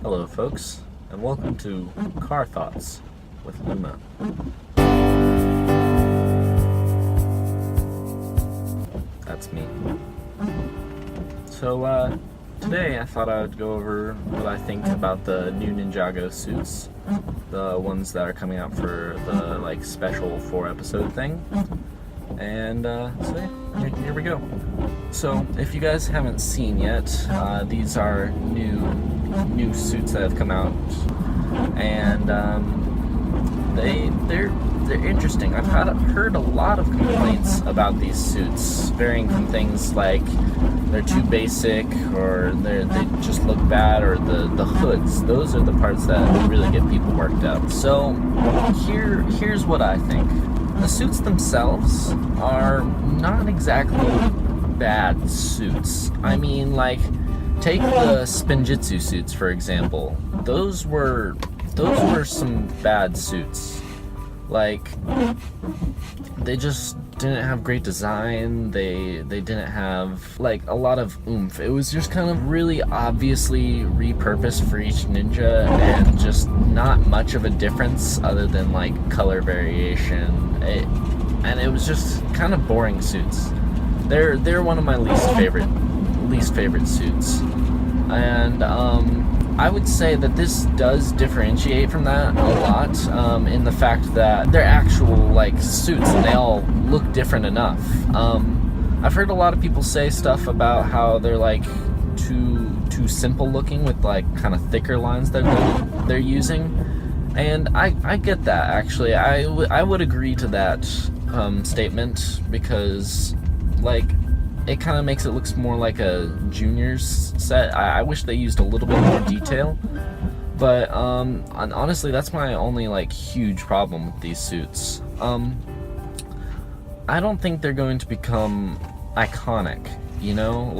Hello folks, and welcome to Car Thoughts with Luma. That's me. So today I thought I would go over what I think about the new Ninjago suits. The ones that are coming out for the special 4-episode thing. And so here we go. So if you guys haven't seen yet, these are new suits that have come out, and they're interesting. I've heard a lot of complaints about these suits, varying from things like they're too basic, or they just look bad, or the hoods. Those are the parts that really get people worked up. So here's what I think. The suits themselves are not exactly bad suits. I mean, take the Spinjitzu suits for example. Those were some bad suits. They just didn't have great design. They didn't have a lot of oomph. It was just kind of really obviously repurposed for each ninja, and just not much of a difference other than color variation. And it was just kind of boring suits. They're one of my least favorite suits. And I would say that this does differentiate from that a lot, in the fact that they're actual suits, and they all look different enough. I've heard a lot of people say stuff about how they're too simple looking with kind of thicker lines that they're using, and I get that. Actually, I would agree to that statement, because it kind of makes it look more like a junior's set. I wish they used a little bit more detail, but honestly, that's my only huge problem with these suits. I don't think they're going to become iconic, you know?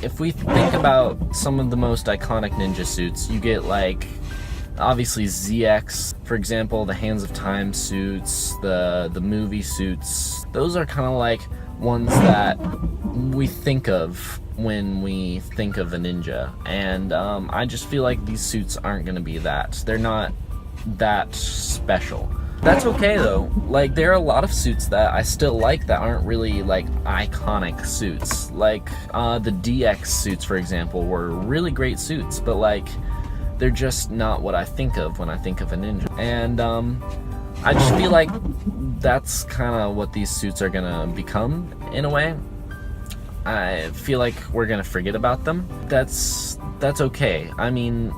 If we think about some of the most iconic ninja suits, you get obviously ZX, for example, the Hands of Time suits, the movie suits. Those are kind of ones that we think of when we think of a ninja, and I just feel like these suits aren't going to be that. They're not that special. That's okay though. There are a lot of suits that I still like that aren't really iconic suits. The DX suits, for example, were really great suits, but they're just not what I think of when I think of a ninja. And I just feel like that's kind of what these suits are gonna become in a way. I feel like we're gonna forget about them. That's okay. I mean,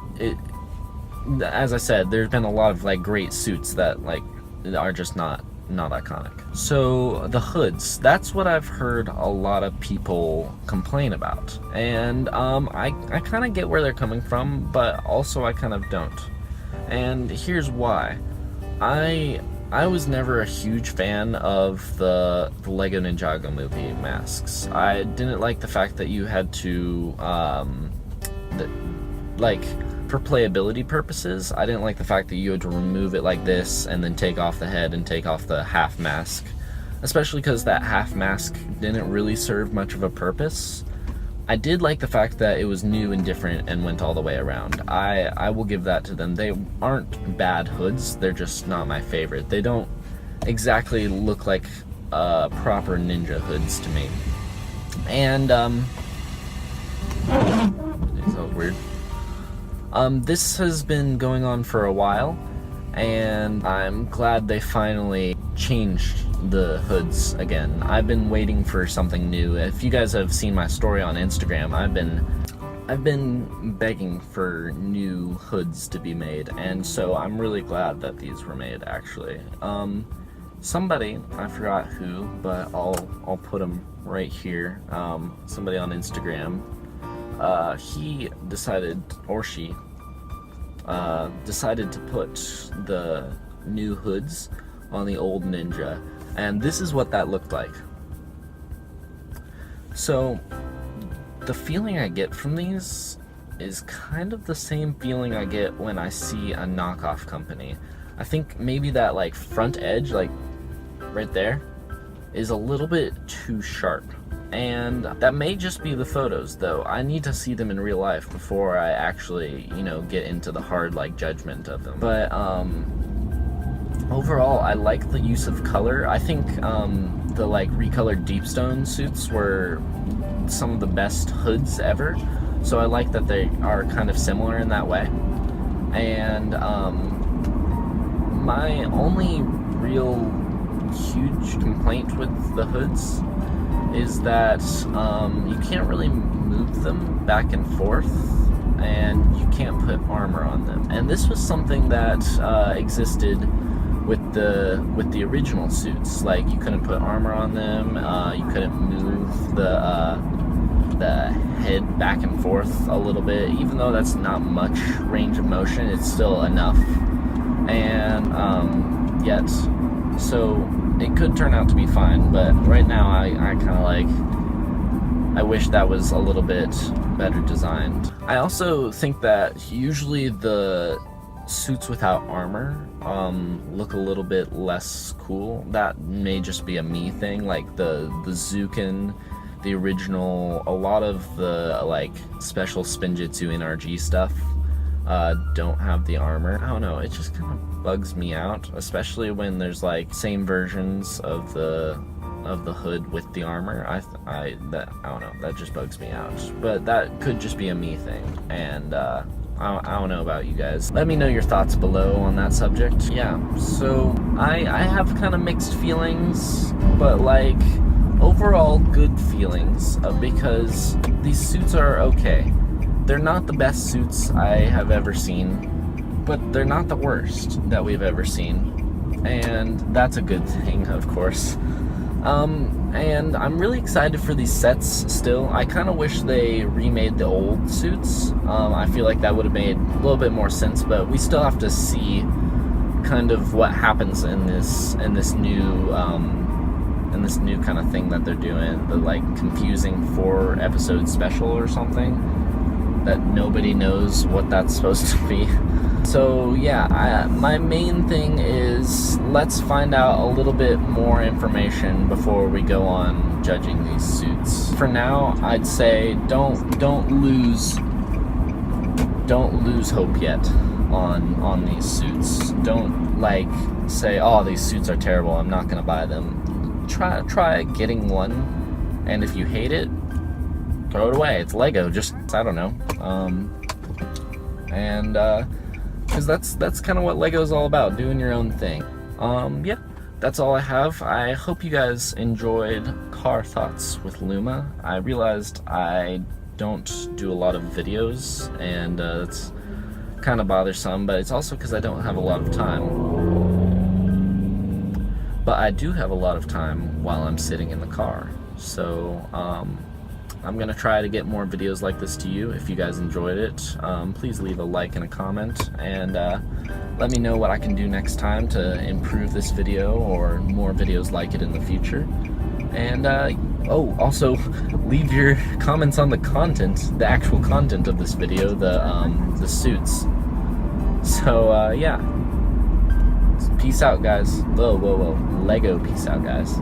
as I said, there's been a lot of great suits that are just not iconic. So the hoods, that's what I've heard a lot of people complain about, and I kind of get where they're coming from, but also I kind of don't. And here's why. I was never a huge fan of the Lego Ninjago movie masks. I didn't like the fact that you had to for playability purposes, I didn't like the fact that you had to remove it like this and then take off the head and take off the half mask, especially because that half mask didn't really serve much of a purpose. I did like the fact that it was new and different and went all the way around. I will give that to them. They aren't bad hoods, they're just not my favorite. They don't exactly look like proper ninja hoods to me. And that was weird. This has been going on for a while, and I'm glad they finally changed the hoods again. I've been waiting for something new. If you guys have seen my story on Instagram, I've been begging for new hoods to be made, and so I'm really glad that these were made, actually. Somebody, I forgot who, but I'll put them right here. Somebody on Instagram, he decided, or she decided to put the new hoods on the old Ninja, and this is what that looked like. So the feeling I get from these is kind of the same feeling I get when I see a knockoff company. I think maybe that front edge, right there, is a little bit too sharp. And that may just be the photos, though. I need to see them in real life before I actually, you know, get into the hard, like, judgment of them. But, overall, I like the use of color. I think, the, like, recolored Deepstone suits were some of the best hoods ever. So I like that they are kind of similar in that way. And, my only real huge complaint with the hoods is that you can't really move them back and forth, and you can't put armor on them. And this was something that existed with the original suits. Like, you couldn't put armor on them, you couldn't move the head back and forth a little bit. Even though that's not much range of motion, it's still enough. And yet, so it could turn out to be fine, but right now I kind of like, I wish that was a little bit better designed. I also think that usually the suits without armor look a little bit less cool. That may just be a me thing. Like the Zukin, the original, a lot of the like special Spinjitzu NRG stuff don't have the armor. I don't know, it just kind of bugs me out, especially when there's like same versions of the hood with the armor. I don't know, that just bugs me out. But that could just be a me thing, and I don't know about you guys. Let me know your thoughts below on that subject. Yeah, so I have kind of mixed feelings, but like overall good feelings, because these suits are okay. They're not the best suits I have ever seen, but they're not the worst that we've ever seen, and that's a good thing, of course. And I'm really excited for these sets still. I kind of wish they remade the old suits. I feel like that would have made a little bit more sense, but we still have to see kind of what happens in this new kind of thing that they're doing, the like confusing 4-episode special or something that nobody knows what that's supposed to be. So yeah, my main thing is let's find out a little bit more information before we go on judging these suits. For now, I'd say don't lose hope yet on these suits. Don't like say, oh, these suits are terrible, I'm not gonna buy them. Try getting one, and if you hate it, throw it away. It's Lego, just, I don't know. Because that's kind of what Lego's all about, doing your own thing. Yeah, that's all I have. I hope you guys enjoyed car thoughts with Luma. I realized I don't do a lot of videos, and it's kind of bothersome, but it's also because I don't have a lot of time. But I do have a lot of time while I'm sitting in the car. So, I'm gonna try to get more videos like this to you. If you guys enjoyed it, please leave a like and a comment, and let me know what I can do next time to improve this video or more videos like it in the future. And oh, also leave your comments on the content, the actual content of this video, the suits. So yeah, peace out, guys. Whoa, Lego, peace out, guys.